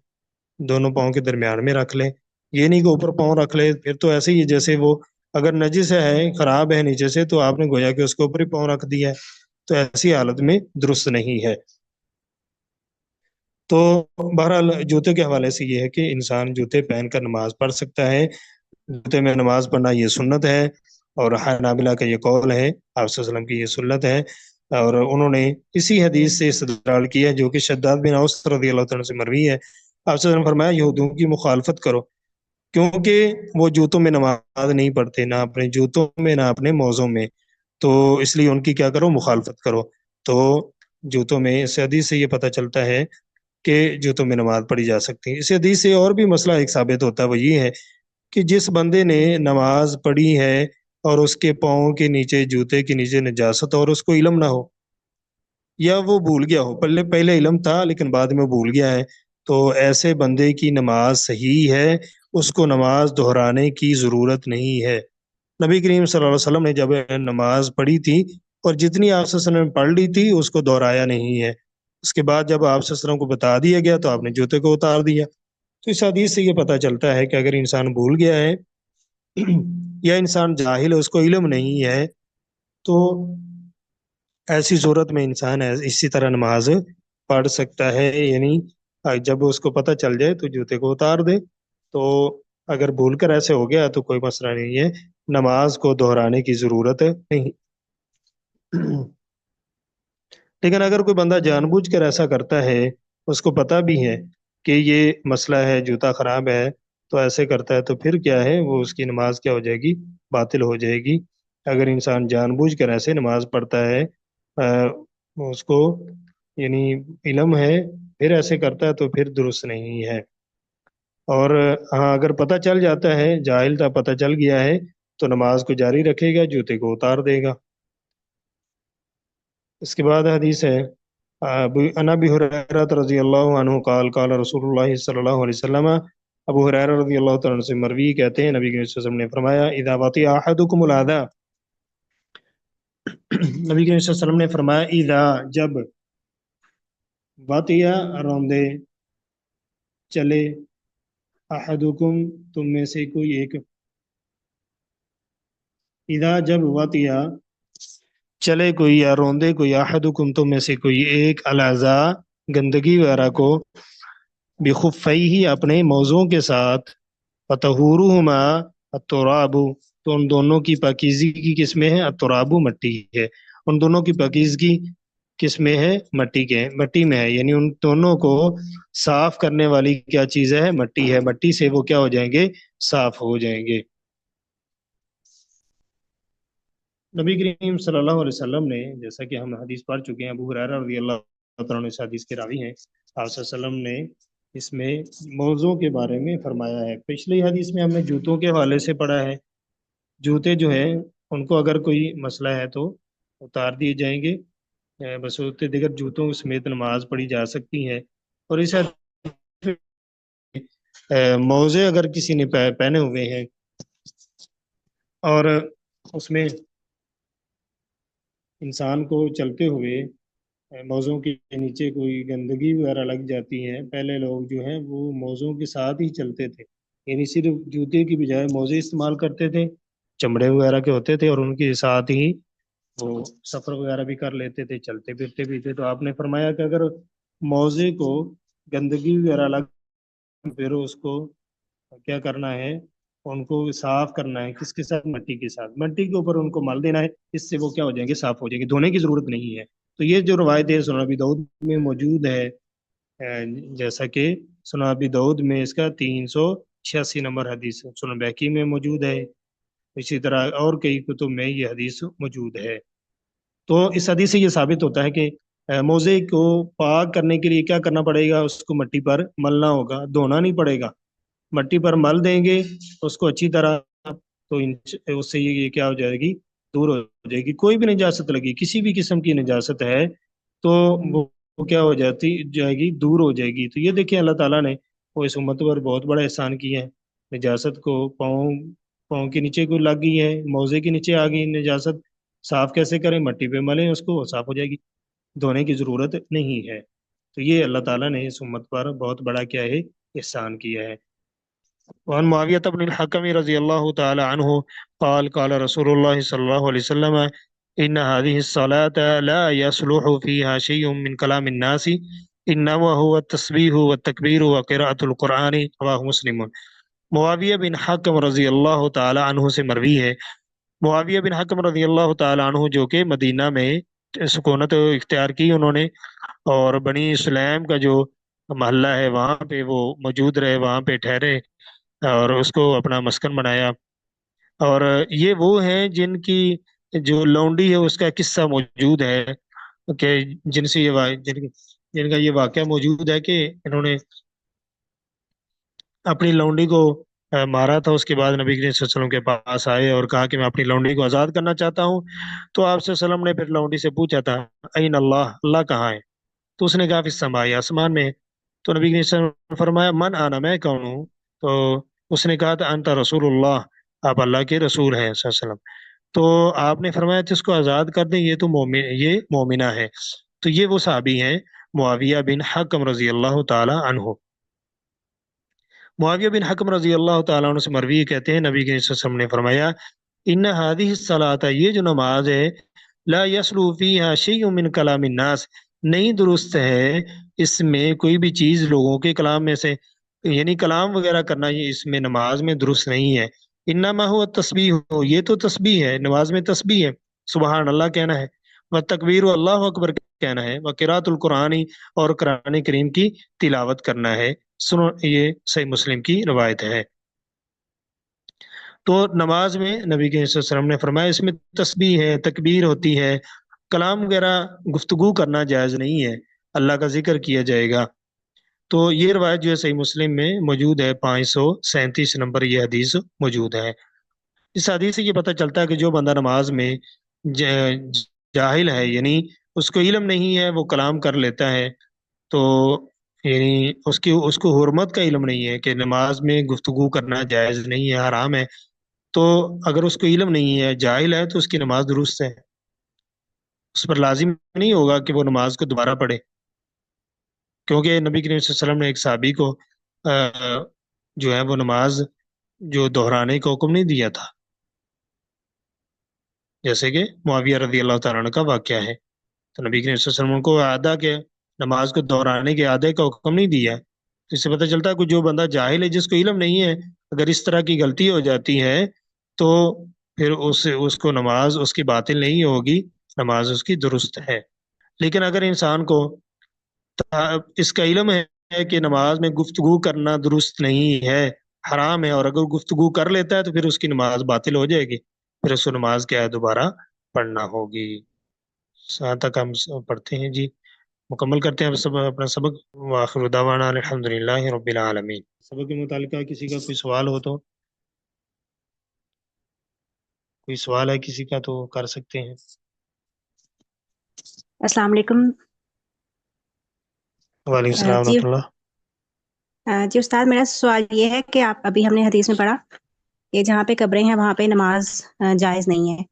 دونوں پاؤں کے درمیان میں رکھ لے، یہ نہیں کہ اوپر پاؤں رکھ لے، پھر تو ایسے ہی ہے جیسے وہ اگر نجس ہے، خراب ہے نیچے سے، تو آپ نے گویا کہ اس کے اوپر ہی پاؤں رکھ دیا ہے، تو ایسی حالت میں درست نہیں ہے۔ تو بہرحال جوتے کے حوالے سے یہ ہے کہ انسان جوتے پہن کر نماز پڑھ سکتا ہے، جوتے میں نماز پڑھنا یہ سنت ہے، اور حنابلہ کا یہ قول ہے، آپ صلی اللہ علیہ وسلم کی یہ سنت ہے، اور انہوں نے اسی حدیث سے استدلال کیا ہے جو کہ شداد بن اوس رضی اللہ تعالیٰ سے مروی ہے۔ آپ صلی اللہ علیہ وسلم نے فرمایا یہودیوں کی مخالفت کرو، کیونکہ وہ جوتوں میں نماز نہیں پڑھتے، نہ اپنے جوتوں میں نہ اپنے موزوں میں، تو اس لیے ان کی کیا کرو، مخالفت کرو۔ تو جوتوں میں اس حدیث سے یہ پتہ چلتا ہے کہ جوتوں میں نماز پڑھی جا سکتی ہے۔ اس حدیث سے اور بھی مسئلہ ایک ثابت ہوتا ہے، وہ یہ ہے کہ جس بندے نے نماز پڑھی ہے اور اس کے پاؤں کے نیچے، جوتے کے نیچے نجاست اور اس کو علم نہ ہو، یا وہ بھول گیا ہو، پہلے پہلے علم تھا لیکن بعد میں بھول گیا ہے، تو ایسے بندے کی نماز صحیح ہے، اس کو نماز دہرانے کی ضرورت نہیں ہے۔ نبی کریم صلی اللہ علیہ وسلم نے جب نماز پڑھی تھی اور جتنی آپ صلی اللہ علیہ وسلم نے پڑھ لی تھی اس کو دہرایا نہیں ہے، اس کے بعد جب آپ صلی اللہ علیہ وسلم کو بتا دیا گیا تو آپ نے جوتے کو اتار دیا۔ تو اس حدیث سے یہ پتہ چلتا ہے کہ اگر انسان بھول گیا ہے یا انسان جاہل ہے، اس کو علم نہیں ہے، تو ایسی صورت میں انسان اسی طرح نماز پڑھ سکتا ہے، یعنی جب اس کو پتہ چل جائے تو جوتے کو اتار دے۔ تو اگر بھول کر ایسے ہو گیا تو کوئی مسئلہ نہیں ہے، نماز کو دہرانے کی ضرورت نہیں۔ لیکن اگر کوئی بندہ جان بوجھ کر ایسا کرتا ہے، اس کو پتہ بھی ہے کہ یہ مسئلہ ہے، جوتا خراب ہے، تو ایسے کرتا ہے، تو پھر کیا ہے، وہ اس کی نماز کیا ہو جائے گی، باطل ہو جائے گی۔ اگر انسان جان بوجھ کر ایسے نماز پڑھتا ہے، اس کو یعنی علم ہے، پھر ایسے کرتا ہے، تو پھر درست نہیں ہے۔ اور ہاں اگر پتہ چل جاتا ہے، جاہل تھا، پتہ چل گیا ہے، تو نماز کو جاری رکھے گا، جوتے کو اتار دے گا۔ اس کے بعد حدیث ہے عن ابی ہریرہ رضی اللہ عنہ قال قال رسول اللہ صلی اللہ علیہ وسلم، ابو ہریرہ رضی اللہ تعالیٰ عنہ سے مروی کہتے ہیں نبی کریم صلی اللہ علیہ وسلم نے فرمایا اذا وطئ احدکم الاذى، نبی کریم صلی اللہ علیہ وسلم نے فرمایا اذا، جب، وطئ، روندے، چلے، احدکم، تم میں سے کوئی ایک، اذا، جب، وطئ، چلے کوئی یا روندے کوئی، احدکم، تم میں سے کوئی ایک، الاذى، گندگی وغیرہ کو، بخفیہ، اپنے موزوں کے ساتھ، فطہورہما التراب، تو ان دونوں کی پاکیزگی کی کس میں ہے، التراب، مٹی ہے، ان دونوں کی پاکیزگی کس میں ہے، مٹی میں ہے، یعنی ان دونوں کو صاف کرنے والی کیا چیز ہے، مٹی ہے، مٹی سے وہ کیا ہو جائیں گے، صاف ہو جائیں گے۔ نبی کریم صلی اللہ علیہ وسلم نے، جیسا کہ ہم حدیث پڑھ چکے ہیں، ابو ہریرہ رضی اللہ تعالیٰ عنہ اس حدیث کے راوی ہیں، آپ صلی اللہ علیہ وسلم نے اس میں موضوع کے بارے میں فرمایا ہے۔ پچھلی حدیث میں ہم نے جوتوں کے حوالے سے پڑھا ہے، جوتے جو ہیں ان کو اگر کوئی مسئلہ ہے تو اتار دیے جائیں گے، بصورت دیگر جوتوں سمیت نماز پڑھی جا سکتی ہے۔ اور اس موزے اگر کسی نے پہنے ہوئے ہیں اور اس میں انسان کو چلتے ہوئے موزوں کے نیچے کوئی گندگی وغیرہ لگ جاتی ہے، پہلے لوگ جو ہیں وہ موزوں کے ساتھ ہی چلتے تھے، یعنی صرف جوتے کی بجائے موزے استعمال کرتے تھے، چمڑے وغیرہ کے ہوتے تھے، اور ان کے ساتھ ہی وہ سفر وغیرہ بھی کر لیتے تھے، چلتے پھرتے بھی تھے۔ تو آپ نے فرمایا کہ اگر موزے کو گندگی وغیرہ لگ، پھر اس کو کیا کرنا ہے، ان کو صاف کرنا ہے، کس کے ساتھ؟ مٹی کے ساتھ، مٹی کے اوپر ان کو مل دینا ہے، اس سے وہ کیا ہو جائیں گے؟ صاف ہو جائیں گے، دھونے کی ضرورت نہیں ہے۔ تو یہ جو روایت ہے سنن ابی داؤد میں موجود ہے، جیسا کہ سنن ابی داؤد میں اس کا 386 نمبر حدیث، سنن بیہقی میں موجود ہے، اسی طرح اور کئی کتب میں یہ حدیث موجود ہے۔ تو اس حدیث سے یہ ثابت ہوتا ہے کہ موزے کو پاک کرنے کے لیے کیا کرنا پڑے گا؟ اس کو مٹی پر ملنا ہوگا، دھونا نہیں پڑے گا۔ مٹی پر مل دیں گے اس کو اچھی طرح، تو اس سے یہ کیا ہو جائے گی؟ دور ہو جائے گی۔ کوئی بھی نجاست لگی، کسی بھی قسم کی نجاست ہے تو وہ کیا ہو جائے گی؟ دور ہو جائے گی۔ تو یہ دیکھیں اللہ تعالیٰ نے وہ اس امت پر بہت بڑا احسان کیا ہے۔ نجاست کو پاؤں کے نیچے کو لگ گئی ہے، موزے کے نیچے آ گئی نجاست، صاف کیسے کریں؟ مٹی پہ ملیں اس کو، صاف ہو جائے گی، دھونے کی ضرورت نہیں ہے۔ تو یہ اللہ تعالیٰ نے اس امت پر بہت بڑا کیا ہے؟ احسان کیا ہے۔ وعن معاویہ بن الحکم رضی اللہ تعالی عنہ قال قال رسول اللہ صلی اللہ علیہ وسلم ان هذه الصلاة لا يصلح فيها شيء من كلام الناس انما هو التسبیح والتکبیر وقراءة القرآن، رواه مسلم۔ معاویہ بن حکم رضی اللہ تعالی عنہ سے مروی ہے، معاویہ بن حکم رضی اللہ تعالی عنہ جو کہ مدینہ میں سکونت اختیار کی انہوں نے، اور بنی سلیم کا جو محلہ ہے وہاں پہ وہ موجود رہے، وہاں پہ ٹھہرے اور اس کو اپنا مسکن بنایا۔ اور یہ وہ ہیں جن کی جو لونڈی ہے اس کا قصہ موجود ہے، کہ جن سے جن کا یہ واقعہ موجود ہے کہ انہوں نے اپنی لونڈی کو مارا تھا۔ اس کے بعد نبی کریم صلی اللہ علیہ وسلم کے پاس آئے اور کہا کہ میں اپنی لونڈی کو آزاد کرنا چاہتا ہوں۔ تو آپ صلی اللہ علیہ وسلم نے پھر لونڈی سے پوچھا تھا این اللہ، اللہ کہاں ہے؟ تو اس نے کہا فی السماء، آسمان میں۔ تو نبی کریم صلی اللہ علیہ وسلم نے فرمایا من آنا، میں کون ہوں؟ تو اس نے کہا تھا انت رسول اللہ، آپ اللہ کے رسول ہیں صلی اللہ علیہ وسلم۔ تو آپ نے فرمایا تھا اس کو آزاد کر دیں، یہ مومنہ ہے۔ تو یہ وہ صحابی ہیں معاویہ بن حکم رضی اللہ تعالی عنہ۔ معاویہ بن حکم رضی اللہ تعالیٰ عنہ سے مروی کہتے ہیں نبی کے صلی اللہ علیہ وسلم نے فرمایا ان هذه الصلاۃ، یہ جو نماز ہے، لا یسلو فیہا شیء من کلام الناس، نہیں درست ہے اس میں کوئی بھی چیز لوگوں کے کلام میں سے، یعنی کلام وغیرہ کرنا یہ اس میں نماز میں درست نہیں ہے۔ انما هو التسبیح، یہ تو تسبیح ہے، نماز میں تسبیح ہے، سبحان اللہ کہنا ہے، والتکبیر اللہ اکبر کہنا ہے، وقراءۃ القرآن، اور قرآن کریم کی تلاوت کرنا ہے۔ سنو، یہ صحیح مسلم کی روایت ہے۔ تو نماز میں نبی کے صلی اللہ علیہ وسلم نے فرمایا اس میں تسبیح ہے، تکبیر ہوتی ہے، کلام وغیرہ گفتگو کرنا جائز نہیں ہے، اللہ کا ذکر کیا جائے گا۔ تو یہ روایت جو ہے صحیح مسلم میں موجود ہے، 537 نمبر یہ حدیث موجود ہے۔ اس حدیث سے یہ پتہ چلتا ہے کہ جو بندہ نماز میں جاہل ہے، یعنی اس کو علم نہیں ہے، وہ کلام کر لیتا ہے، تو یعنی اس کو حرمت کا علم نہیں ہے کہ نماز میں گفتگو کرنا جائز نہیں ہے، حرام ہے، تو اگر اس کو علم نہیں ہے، جاہل ہے، تو اس کی نماز درست ہے، اس پر لازم نہیں ہوگا کہ وہ نماز کو دوبارہ پڑھے، کیونکہ نبی کریم صلی اللہ علیہ وسلم نے ایک صحابی کو جو ہے وہ نماز جو دہرانے کا حکم نہیں دیا تھا، جیسے کہ معاویہ رضی اللہ تعالیٰ عنہ کا واقعہ ہے۔ تو نبی کریم صلی اللہ علیہ وسلم کو اعادہ کے نماز کو دہرانے کے اعادے کا حکم نہیں دیا۔ تو اس سے پتہ چلتا ہے کہ جو بندہ جاہل ہے، جس کو علم نہیں ہے، اگر اس طرح کی غلطی ہو جاتی ہے تو پھر اس کو نماز اس کی باطل نہیں ہوگی، نماز اس کی درست ہے۔ لیکن اگر انسان کو اس کا علم ہے کہ نماز میں گفتگو کرنا درست نہیں ہے، حرام ہے، اور اگر گفتگو کر لیتا ہے تو پھر اس کی نماز باطل ہو جائے گی، پھر اس کو نماز کیا ہے؟ دوبارہ پڑھنا ہوگی۔ یہاں تک ہم پڑھتے ہیں جی، مکمل کرتے ہیں اب سب اپنا سبق۔ وآخر دعوانا الحمدللہ رب العالمین۔ سبق کے متعلقہ کسی کا کوئی سوال ہو تو، کوئی سوال ہے کسی کا تو کر سکتے ہیں۔ السلام علیکم۔ وعلیکم السلام ورحمۃ اللہ۔ جی استاد، میرا سوال یہ ہے کہ آپ ابھی ہم نے حدیث میں پڑھا کہ جہاں پہ قبریں ہیں وہاں پہ نماز جائز نہیں ہے،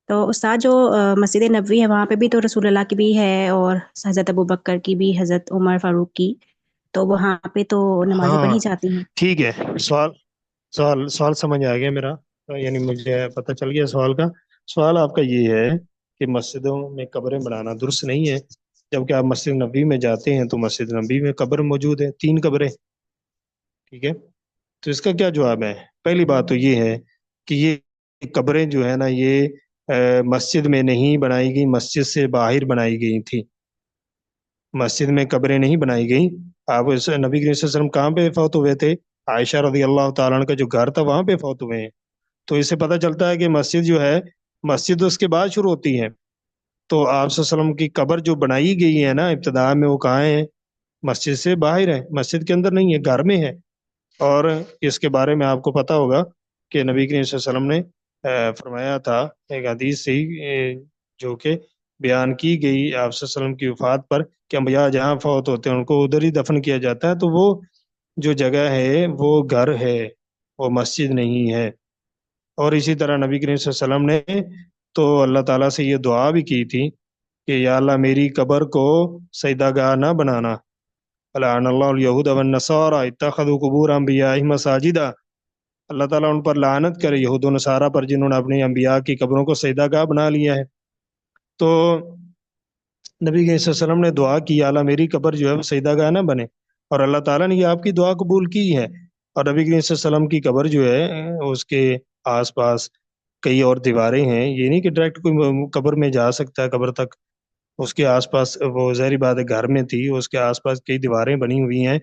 تو استاد جو مسجد نبوی ہے وہاں پہ بھی تو رسول اللہ کی بھی ہے، اور حضرت ابوبکر کی بھی، حضرت عمر فاروق کی، تو وہاں پہ تو نمازیں پڑھی جاتی ہیں۔ ٹھیک ہے، سوال سمجھ آ گیا میرا، یعنی مجھے پتہ چل گیا سوال کا۔ سوال آپ کا یہ ہے کہ مسجدوں میں قبریں بنانا درست نہیں ہے، جبکہ آپ مسجد نبوی میں جاتے ہیں تو مسجد نبوی میں قبر موجود ہے، 3 قبریں، ٹھیک ہے، تو اس کا کیا جواب ہے؟ پہلی بات تو یہ ہے کہ یہ قبریں جو ہے نا یہ مسجد میں نہیں بنائی گئی، مسجد سے باہر بنائی گئی تھی، مسجد میں قبریں نہیں بنائی گئی۔ آپ نبی کریم صلی اللہ علیہ وسلم کہاں پہ فوت ہوئے تھے؟ عائشہ رضی اللہ تعالیٰ عنہ کا جو گھر تھا وہاں پہ فوت ہوئے ہیں۔ تو اس سے پتہ چلتا ہے کہ مسجد جو ہے، مسجد اس کے بعد شروع ہوتی ہے۔ تو آپ صلی اللہ علیہ وسلم کی قبر جو بنائی گئی ہے نا ابتدا میں، وہ کہاں ہے؟ مسجد سے باہر ہے، مسجد کے اندر نہیں ہے، گھر میں ہے۔ اور اس کے بارے میں آپ کو پتا ہوگا کہ نبی کریم صلی اللہ علیہ وسلم نے فرمایا تھا ایک حدیث سے ہی، جو کہ بیان کی گئی آپ صلی اللہ علیہ وسلم کی وفات پر، کہ انبیاء جہاں فوت ہوتے ہیں ان کو ادھر ہی دفن کیا جاتا ہے، تو وہ جو جگہ ہے وہ گھر ہے، وہ مسجد نہیں ہے۔ اور اسی طرح نبی کریم صلی اللہ علیہ وسلم نے تو اللہ تعالیٰ سے یہ دعا بھی کی تھی کہ یا اللہ میری قبر کو سجدہ گاہ نہ بنانا، لعن اللہ الیہود والنصارى اتخذوا قبور انبیائہم مساجدا، اللہ تعالیٰ ان پر لعنت کرے یہود و نصارہ پر جنہوں نے اپنی انبیاء کی قبروں کو سجدہ گاہ بنا لیا ہے۔ تو نبی صلی اللہ علیہ وسلم نے دعا کی یا اللہ میری قبر جو ہے وہ سجدہ گاہ نہ بنے، اور اللہ تعالیٰ نے یہ آپ کی دعا قبول کی ہے۔ اور نبی صلی اللہ علیہ وسلم کی قبر جو ہے اس کے آس پاس کئی اور دیواریں ہیں، یہ نہیں کہ ڈائریکٹ کوئی قبر میں جا سکتا ہے قبر تک، اس کے آس پاس وہ ظاہری بات ہے گھر میں تھی، اس کے آس پاس کئی دیواریں بنی ہوئی ہیں،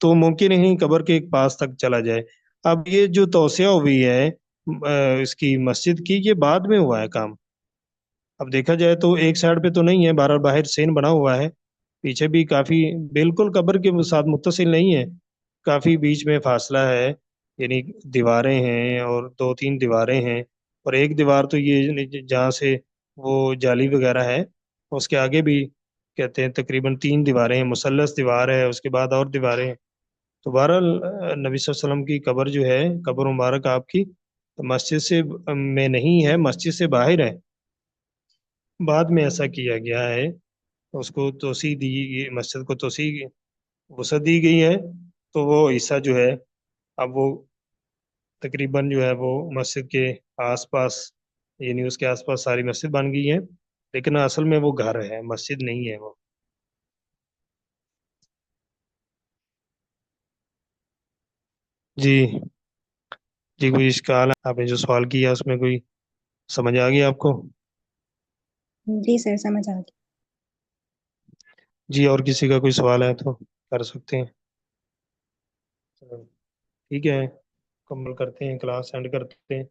تو ممکن ہی نہیں قبر کے ایک پاس تک چلا جائے۔ اب یہ جو توسیع ہوئی ہے اس کی مسجد کی، یہ بعد میں ہوا ہے کام۔ اب دیکھا جائے تو ایک سائڈ پہ تو نہیں ہے، بہرحال باہر سین بنا ہوا ہے، پیچھے بھی کافی بالکل قبر کے ساتھ متصل نہیں ہے، کافی بیچ میں فاصلہ ہے، یعنی دیواریں ہیں اور دو تین دیواریں ہیں، اور ایک دیوار تو یہ جہاں سے وہ جالی وغیرہ ہے اس کے آگے بھی کہتے ہیں تقریباً تین دیواریں ہیں، مثلث دیوار ہے، اس کے بعد اور دیواریں ہیں۔ تو بہرحال نبی صلی اللہ علیہ وسلم کی قبر جو ہے، قبر مبارک آپ کی مسجد سے میں نہیں ہے، مسجد سے باہر ہے، بعد میں ایسا کیا گیا ہے، اس کو توسیع دی، مسجد کو توسیع وسعت دی گئی ہے، تو وہ حصہ جو ہے اب وہ تقریباً جو ہے وہ مسجد کے آس پاس، یعنی اس کے آس پاس ساری مسجد بن گئی ہے، لیکن اصل میں وہ گھر ہے، مسجد نہیں ہے وہ۔ جی جی، کوئی اشکال ہے؟ آپ نے جو سوال کیا اس میں کوئی سمجھ آ گیا آپ کو؟ جی سر سمجھ آ گیا۔ جی، اور کسی کا کوئی سوال ہے تو کر سکتے ہیں۔ ٹھیک ہے، مکمل کرتے ہیں، کلاس اینڈ کرتے ہیں۔